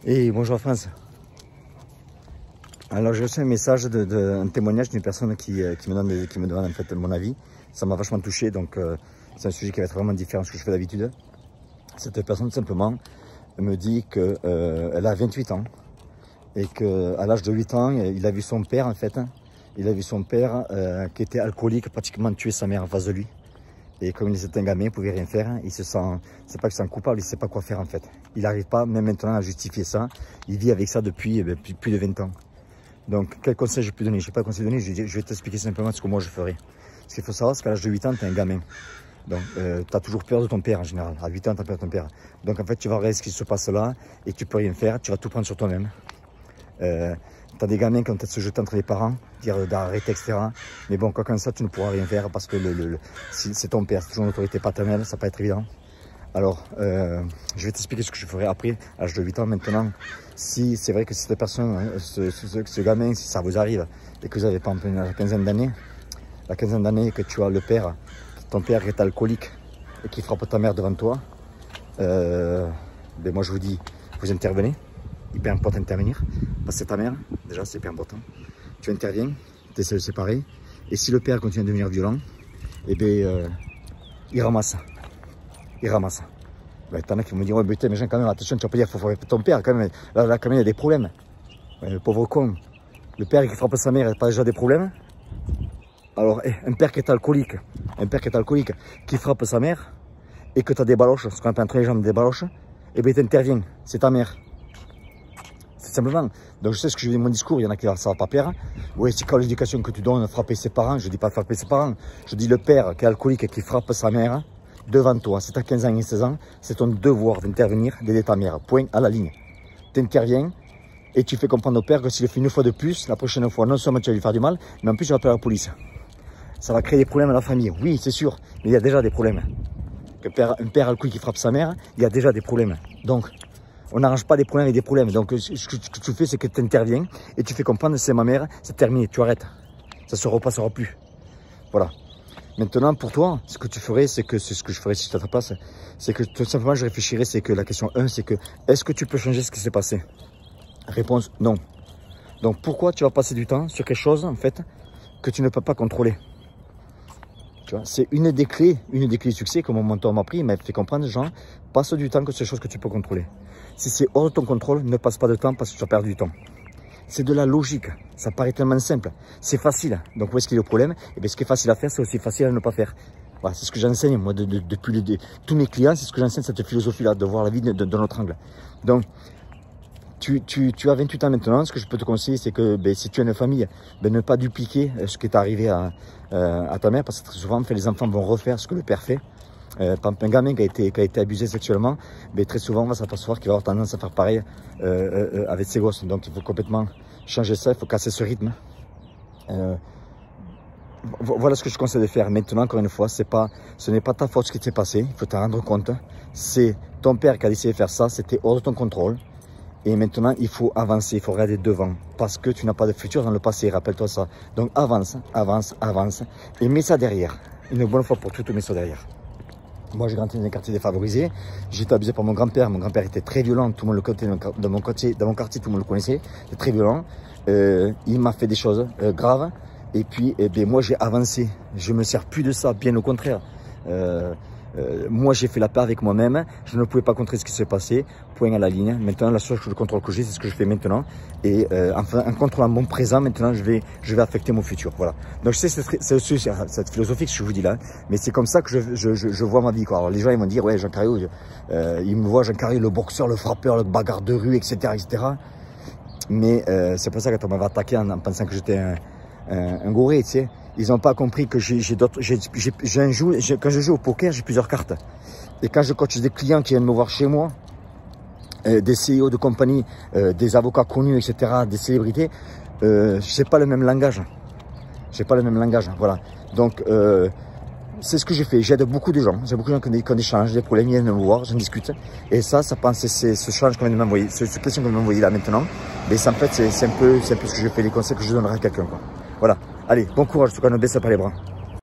Et bonjour France. Alors j'ai reçu un message, un témoignage d'une personne qui me demande en fait mon avis. Ça m'a vachement touché, donc c'est un sujet qui va être vraiment différent de ce que je fais d'habitude. Cette personne simplement me dit qu'elle a 28 ans et qu'à l'âge de 8 ans, il a vu son père en fait. Il a vu son père qui était alcoolique pratiquement tuer sa mère en face de lui. Et comme il était un gamin, il ne pouvait rien faire, il se sent, c'est pas qu'il se sent coupable, il ne sait pas quoi faire en fait. Il n'arrive pas, même maintenant, à justifier ça. Il vit avec ça depuis plus de 20 ans. Donc, quel conseil je peux donner? Je n'ai pas de conseil donner, je vais t'expliquer simplement ce que moi je ferais. Parce qu'il faut savoir, c'est qu'à l'âge de 8 ans, tu es un gamin. Donc, tu as toujours peur de ton père en général. À 8 ans, tu as peur de ton père. Donc, en fait, tu vas regarder ce qui se passe là et tu peux rien faire, tu vas tout prendre sur toi-même. Tu as des gamins qui vont peut-être se jeter entre les parents, dire d'arrêter, etc. Mais bon, quoi comme ça, tu ne pourras rien faire parce que si c'est ton père, c'est toujours une autorité paternelle, ça va pas être évident. Alors, je vais t'expliquer ce que je ferai après, à l'âge de 8 ans maintenant. Si c'est vrai que cette personne, ce gamin, si ça vous arrive et que vous avez pas la quinzaine d'années, que tu as le père, ton père est alcoolique et qui frappe ta mère devant toi, ben moi je vous dis, vous intervenez. Hyper important d'intervenir, parce que c'est ta mère, déjà c'est hyper important. Tu interviens, tu essaies de séparer, et si le père continue à devenir violent, eh bien, il ramasse. Il ramasse. Ben, t'en as qui vont me dire, ouais, mais putain, mais Jean, quand même, attention, tu vas pas dire, faut frapper ton père, quand même, là, quand même, il y a des problèmes. Ouais, le pauvre con, le père qui frappe sa mère, il n'a pas déjà des problèmes? Alors, un père qui est alcoolique, qui frappe sa mère, et que tu as des baloches, ce qu'on appelle entre les jambes des baloches, eh bien, tu interviens, c'est ta mère. Simplement. Donc je sais ce que je dis, mon discours, il y en a qui ça va pas plaire. Oui, c'est quand l'éducation que tu donnes, frapper ses parents, je dis pas frapper ses parents, je dis le père qui est alcoolique et qui frappe sa mère devant toi, c'est à 15 ans et 16 ans, c'est ton devoir d'intervenir, d'aider ta mère, point à la ligne. Tu interviens et tu fais comprendre au père que s'il le fait une fois de plus, la prochaine fois, non seulement tu vas lui faire du mal, mais en plus tu vas appeler la police. Ça va créer des problèmes à la famille, oui c'est sûr, mais il y a déjà des problèmes. Un père alcoolique qui frappe sa mère, il y a déjà des problèmes. Donc, on n'arrange pas des problèmes avec des problèmes. Donc, ce que tu fais, c'est que tu interviens et tu fais comprendre, c'est ma mère, c'est terminé, tu arrêtes. Ça ne se repassera plus. Voilà. Maintenant, pour toi, ce que tu ferais, c'est ce que je ferais si j'étais à ta place, c'est que tout simplement, je réfléchirais, c'est que la question 1, c'est que, est-ce que tu peux changer ce qui s'est passé? Réponse, non. Donc, pourquoi tu vas passer du temps sur quelque chose, en fait, que tu ne peux pas contrôler? Tu vois, c'est une des clés du succès que mon mentor m'a appris, il m'a fait comprendre, genre, passe du temps que c'est des choses que tu peux contrôler. Si c'est hors de ton contrôle, ne passe pas de temps parce que tu vas perdre du temps. C'est de la logique, ça paraît tellement simple, c'est facile. Donc où est-ce qu'il y a le problème? Et bien ce qui est facile à faire, c'est aussi facile à ne pas faire. Voilà, c'est ce que j'enseigne, moi, depuis tous mes clients, c'est ce que j'enseigne, cette philosophie-là, de voir la vie d'un autre angle. Donc, tu as 28 ans maintenant, ce que je peux te conseiller, c'est que si tu as une famille, ne pas dupliquer ce qui est arrivé à ta mère, parce que très souvent, les enfants vont refaire ce que le père fait. Par exemple, un gamin qui a été abusé sexuellement, très souvent, on va s'apercevoir qu'il va avoir tendance à faire pareil avec ses gosses. Donc, il faut complètement changer ça, il faut casser ce rythme. Voilà ce que je conseille de faire. Maintenant, encore une fois, ce n'est pas ta faute ce qui s'est passé, il faut t'en rendre compte. C'est ton père qui a décidé de faire ça, c'était hors de ton contrôle. Et maintenant, il faut avancer, il faut regarder devant. Parce que tu n'as pas de futur dans le passé, rappelle-toi ça. Donc avance, avance, avance. Et mets ça derrière. Une bonne fois pour toutes, mets ça derrière. Moi, j'ai grandi dans un quartier défavorisé. J'ai été abusé par mon grand-père. Mon grand-père était très violent. Tout le monde le connaissait dans mon quartier, tout le monde le connaissait. Il était très violent. Il m'a fait des choses graves. Et puis, moi, j'ai avancé. Je ne me sers plus de ça, bien au contraire. Moi, j'ai fait la paix avec moi-même. Je ne pouvais pas contrôler ce qui s'est passé. Point à la ligne. Maintenant, la seule contrôle que j'ai, c'est ce que je fais maintenant. Et enfin, en contrôlant mon présent, maintenant, je vais affecter mon futur. Voilà. Donc, je sais, c'est aussi cette philosophie que je vous dis là. Mais c'est comme ça que je vois ma vie, quoi. Alors, les gens, ils vont dire, ouais, Jean Cario, ils me voient, Jean Cario, le boxeur, le frappeur, le bagarre de rue, etc., etc. Mais c'est pour ça que quand on m'avait attaqué en pensant que j'étais un goré, tu sais. Ils n'ont pas compris que quand je joue au poker, j'ai plusieurs cartes. Et quand je coach des clients qui viennent me voir chez moi, des CEO de compagnie, des avocats connus, etc., des célébrités, je n'ai pas le même langage. J'ai pas le même langage, voilà. Donc, c'est ce que j'ai fait. J'aide beaucoup de gens. J'ai beaucoup de gens qui ont des challenges, des problèmes, ils viennent me voir, j'en discute. Et ça pense, c'est ce challenge qu'on vient de m'envoyer, cette question qu'on vient de m'envoyer là maintenant. Mais ça, en fait, c'est un peu ce que je fais, les conseils que je donnerai à quelqu'un, quoi. Voilà. Allez, bon courage, en tout cas, ne baisse pas les bras.